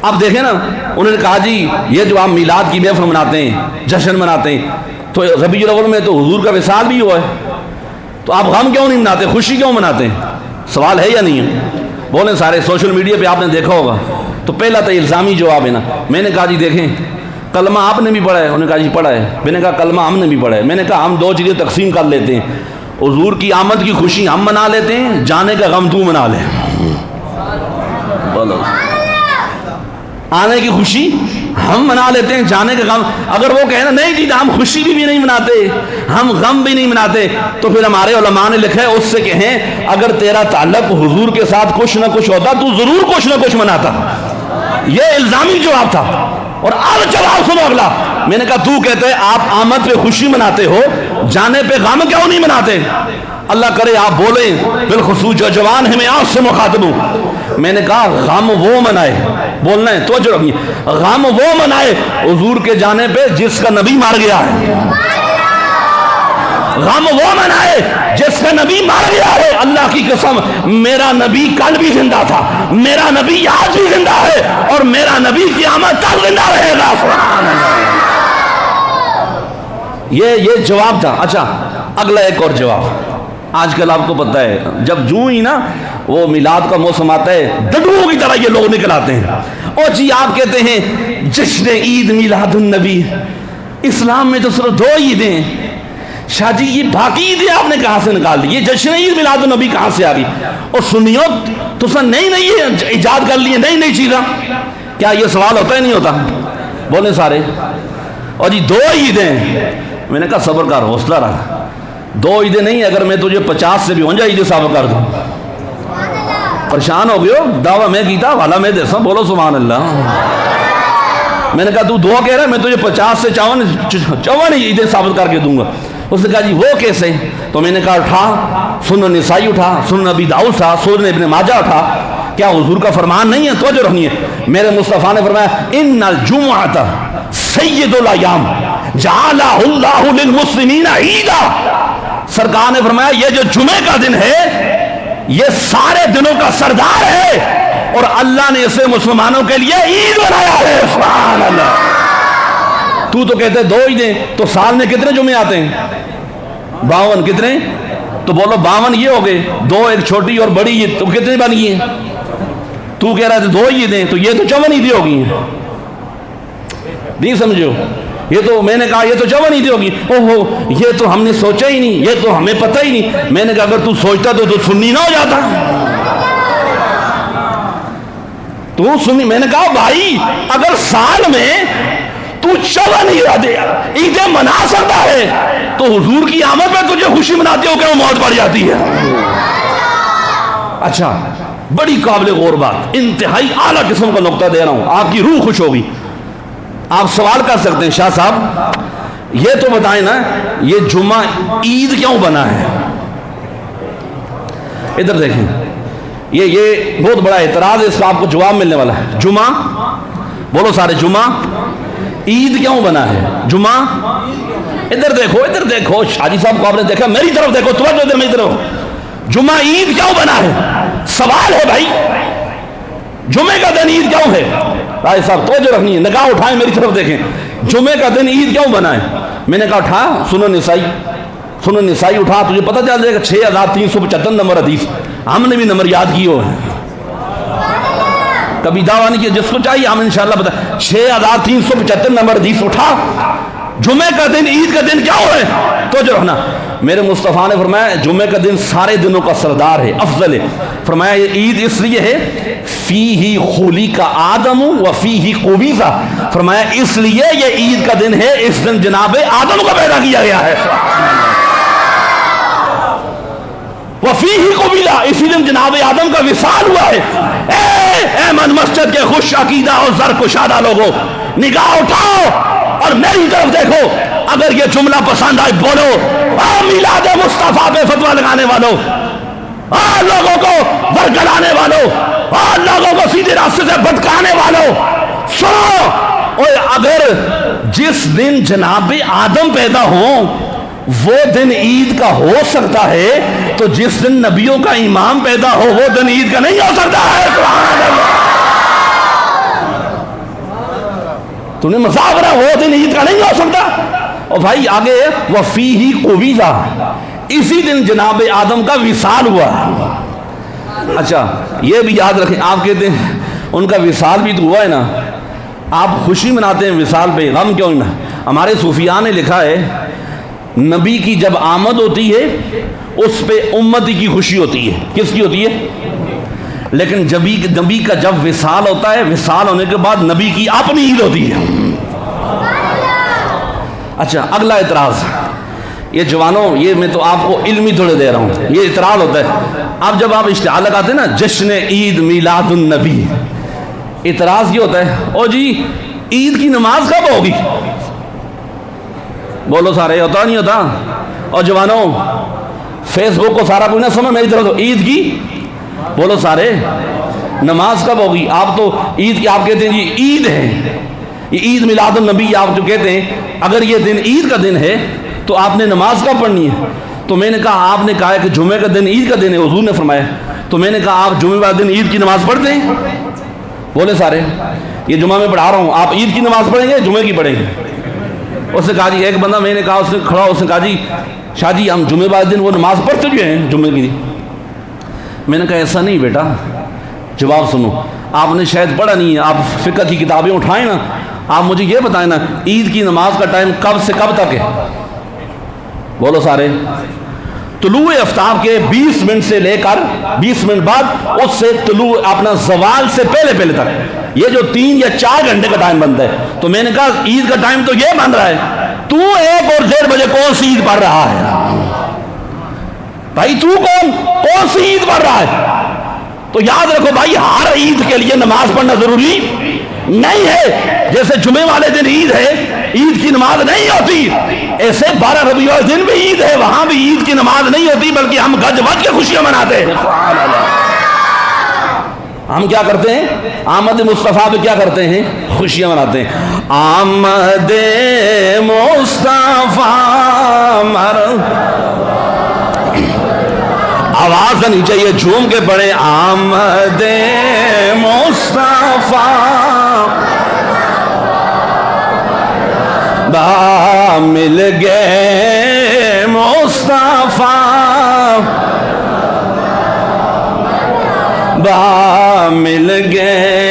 اب دیکھیں نا، انہوں نے کہا جی یہ جو آپ میلاد کی محفل مناتے ہیں، جشن مناتے ہیں، تو ربیع الاول میں تو حضور کا وصال بھی ہوا ہے، تو آپ غم کیوں نہیں مناتے، خوشی کیوں مناتے ہیں؟ سوال ہے یا نہیں ہے؟ بولیں سارے، سوشل میڈیا پہ آپ نے دیکھا ہوگا۔ تو پہلا تو الزامی جواب ہے نا۔ میں نے کہا جی دیکھیں، کلمہ آپ نے بھی پڑھا ہے؟ انہوں نے کہا جی پڑھا ہے۔ میں نے کہا کلمہ ہم نے بھی پڑھا ہے۔ میں نے کہا ہم دو چیزیں تقسیم کر لیتے ہیں، حضور کی آمد کی خوشی ہم منا لیتے ہیں، جانے کا غم تو منا لے۔ بولو، آنے کی خوشی ہم منا لیتے ہیں، جانے کا غم۔ اگر وہ کہنا نہیں جی ہم خوشی بھی نہیں مناتے، ہم غم بھی نہیں مناتے، تو پھر ہمارے علماء نے لکھا ہے اس سے کہیں اگر تیرا تعلق حضور کے ساتھ کچھ نہ کچھ ہوتا تو ضرور کچھ نہ کچھ مناتا۔ یہ الزامی جواب تھا۔ اور اب جواب سنو اگلا۔ میں نے کہا تو کہتے آپ آمد پہ خوشی مناتے ہو، جانے پہ غم کیوں نہیں مناتے؟ اللہ کرے آپ بولیں، بالخصوص جو جوان ہیں، میں آپ سے مخاطب ہوں۔ میں نے کہا غم وہ منائے، بولنا ہے توجہ رکھیے، غم وہ منائے حضور کے جانے پہ جس کا نبی مر گیا ہے۔ غم وہ منائے جس کا نبی مر گیا ہے۔ اللہ کی قسم، میرا نبی کل بھی زندہ تھا، میرا نبی آج بھی زندہ ہے، اور میرا نبی قیامت تک زندہ رہے گا۔ سبحان اللہ۔ یہ جواب تھا۔ اچھا اگلا ایک اور جواب۔ آج کل آپ کو پتہ ہے جب جوں ہی نا وہ میلاد کا موسم آتا ہے، ڈڈوؤں کی طرح یہ لوگ نکل آتے ہیں، اور جی آپ کہتے ہیں جشن عید میلاد النبی، اسلام میں تو صرف دو عیدیں ہیں۔ شاہ جی یہ باقی عیدیں آپ نے کہاں سے نکال دی؟ یہ جشن عید میلاد النبی کہاں سے آ گئی؟ اور سنیو تو سر نئی ایجاد کر لیے، نئی چیزاں۔ کیا یہ سوال ہوتا ہے نہیں ہوتا؟ بولیں سارے۔ اور جی دو عیدیں، میں نے کہا صبر کر، حوصلہ رکھ، دو عیدیں نہیں، اگر میں تجھے 50 سے بھی ہو جائے عیدیں ثابت کر دوں۔ پریشان ہو گئے ہو؟ دعویٰ میں کیتا، والا میں دے سا، بولو سبحان اللہ۔ میں نے کہا تو دعا کہہ رہا ہے، میں تجھے 50 سے 54 عیدیں ثابت کر کے دوں گا۔ اس نے کہا جی وہ کیسے؟ تو میں نے کہا اٹھا، سنن نسائی اٹھا، سنن ابی داؤد اٹھا، سنن ابن ماجہ اٹھا۔ کیا حضور کا فرمان نہیں ہے؟ توجہ رکھنی ہے۔ میرے مصطفیٰ نے فرمایا ان الجمعۃ سید الایام جعلہ اللہ للمسلمین عیدا۔ سرکار نے فرمایا یہ جو جمعے کا دن ہے یہ سارے دنوں کا سردار ہے، اور اللہ نے اسے مسلمانوں کے لیے عید بنایا ہے۔ سبحان اللہ۔ تو کہتے دو عیدیں، تو سال میں کتنے جمعے آتے ہیں؟ 52۔ کتنے؟ تو بولو 52 یہ ہو گئے، دو ایک چھوٹی اور بڑی عید، تو کتنی بن گئی ہیں؟ تو کہہ رہا تھا دو عیدیں، تو یہ تو 54 عیدیں ہو گئی ہیں۔ نہیں سمجھو؟ یہ تو میں نے کہا یہ تو 54 عیدیں ہوگی۔ اوہو یہ تو ہم نے سوچا ہی نہیں، یہ تو ہمیں پتہ ہی نہیں۔ میں نے کہا اگر تو سوچتا تو سنی نہ ہو جاتا۔ تو سنی، میں نے کہا بھائی اگر سال میں تو 54 عیدیں منا سکتا ہے تو حضور کی آمد پہ تجھے خوشی مناتے ہو کہ وہ موت پڑ جاتی ہے۔ اچھا بڑی قابل غور بات، انتہائی اعلیٰ قسم کا نقطہ دے رہا ہوں، آپ کی روح خوش ہوگی۔ آپ سوال کر سکتے ہیں شاہ صاحب یہ تو بتائیں نا یہ جمعہ عید کیوں بنا ہے؟ ادھر دیکھیں، یہ بہت بڑا اعتراض ہے، اس کا آپ کو جواب ملنے والا ہے۔ جمعہ بولو سارے، جمعہ عید کیوں بنا ہے؟ جمعہ ادھر دیکھو شاجی صاحب کو آپ نے دیکھا، میری طرف دیکھو، توجہ ادھر میری طرف۔ جمعہ عید کیوں بنا ہے؟ سوال ہے بھائی، جمعے کا دن عید کیوں ہے؟ بھائی صاحب توجہ رکھنی ہے، نگاہ اٹھائیں میری طرف دیکھیں، جمعے کا دن عید کیوں بنا ہے؟ میں نے کہا اٹھا سنن نسائی اٹھا، تجھے پتہ چل جائے گا 6375 نمبر حدیث، ہم نے بھی نمبر یاد کیے ہوئے ہیں، کبھی دعویٰ نہیں کیا، جس کو چاہیے ہم انشاءاللہ بتا۔ 6375 نمبر حدیث اٹھا، جمعے کا دن عید کا دن کیا ہے؟ تو جو رہنا میرے مصطفیٰ نے فرمایا جمعے کا دن سارے دنوں کا سردار ہے، افضل ہے۔ فرمایا یہ عید اس لیے ہے فیہ خلق آدم و فیہ قبض، فرمایا اس لیے یہ عید کا دن ہے، اس دن جناب آدم کو پیدا کیا گیا ہے، وفیہ قبض، اسی دن جناب آدم کا وصال ہوا ہے۔ اے من مسجد کے خوش عقیدہ اور زر کشادہ لوگوں، نگاہ اٹھاؤ اور میری طرف دیکھو، اگر یہ جملہ پسند آئے بولو میلاد مصطفیٰ پہ فتویٰ لگانے والوں، لوگوں کو ورگلانے والوں، لوگوں کو سیدھے راستے سے بھٹکانے والوں، سنو، اگر جس دن جناب آدم پیدا ہوں وہ دن عید کا ہو سکتا ہے تو جس دن نبیوں کا امام پیدا ہو وہ دن عید کا نہیں ہو سکتا ہے۔ سبحان اللہ۔ تم نے مذاق کرا وہ دن عید کا نہیں ہو سکتا. اور بھائی آگے وفیہ قبضہ، اسی دن جناب آدم کا وصال ہوا. اچھا یہ بھی یاد رکھیں، آپ کہتے ہیں ان کا وصال بھی تو ہوا ہے نا، آپ خوشی مناتے ہیں وصال پہ، غم کیوں نہ؟ ہمارے صوفیاء نے لکھا ہے نبی کی جب آمد ہوتی ہے اس پہ امتی کی خوشی ہوتی ہے. کس کی ہوتی ہے؟ لیکن نبی کا جب وصال ہوتا ہے، وصال ہونے کے بعد نبی کی اپنی عید ہوتی ہے. اچھا اگلا اعتراض، یہ جوانوں یہ میں تو آپ کو علمی تھوڑے دے رہا ہوں، یہ اعتراض ہوتا ہے. اب جب آپ اشتہار لگاتے ہیں نا جشن عید میلاد النبی، اعتراض یہ ہوتا ہے او جی عید کی نماز کب ہوگی؟ بولو سارے، ہوتا نہیں ہوتا؟ اور جوانوں فیس بک کو سارا کوئی نہ سمجھ، میری طرف تو عید کی بولو سارے نماز کب ہوگی؟ آپ تو عید کی آپ کہتے ہیں جی عید ہے، یہ عید میلاد النبی آپ جو کہتے ہیں، اگر یہ دن عید کا دن ہے تو آپ نے نماز کب پڑھنی ہے؟ تو میں نے کہا آپ نے کہا ہے کہ جمعہ کا دن عید کا دن ہے، حضور نے فرمایا. تو میں نے کہا آپ جمعہ والے دن عید کی نماز پڑھتے ہیں؟ بولے سارے. یہ جمعہ میں پڑھا رہا ہوں، آپ عید کی نماز پڑھیں گے جمعے کی پڑھیں گے؟ اس نے کہا جی ایک بندہ، میں نے کہا اس نے کھڑا، اس نے کہا جی شاہ جی ہم جمعے والے دن وہ نماز پڑھتے جو ہیں جمعے کی. میں نے کہا ایسا نہیں بیٹا، جواب سنو، آپ نے شاید پڑھا نہیں ہے، آپ فقہ کی کتابیں اٹھائیں نا، آپ مجھے یہ بتائیں نا عید کی نماز کا ٹائم کب سے کب تک ہے؟ بولو سارے. طلوع آفتاب کے 20 منٹ سے لے کر 20 منٹ بعد، اس سے طلوع اپنا زوال سے پہلے تک، یہ جو 3 یا 4 گھنٹے کا ٹائم بنتا ہے. تو میں نے کہا عید کا ٹائم تو یہ بن رہا ہے، تو 1 اور 1:30 بجے کون سی عید پڑھ رہا ہے؟ بھائی تو کون سی عید پڑھ رہا ہے؟ تو یاد رکھو بھائی ہر عید کے لیے نماز پڑھنا ضروری نہیں ہے. جیسے جمعے والے دن عید ہے، عید کی نماز نہیں ہوتی، ایسے 12 ربیع الاول دن بھی عید ہے، وہاں بھی عید کی نماز نہیں ہوتی، بلکہ ہم گج وج کے خوشیاں مناتے ہیں. ہم کیا کرتے ہیں؟ آمد مصطفیٰ پہ کیا کرتے ہیں؟ خوشیاں مناتے ہیں. آمد مصطفیٰ آواز نہیں چاہیے، جھوم کے پڑھیں. آمد مصطفیٰ با مل گئے مصطفیٰ، با مل گئے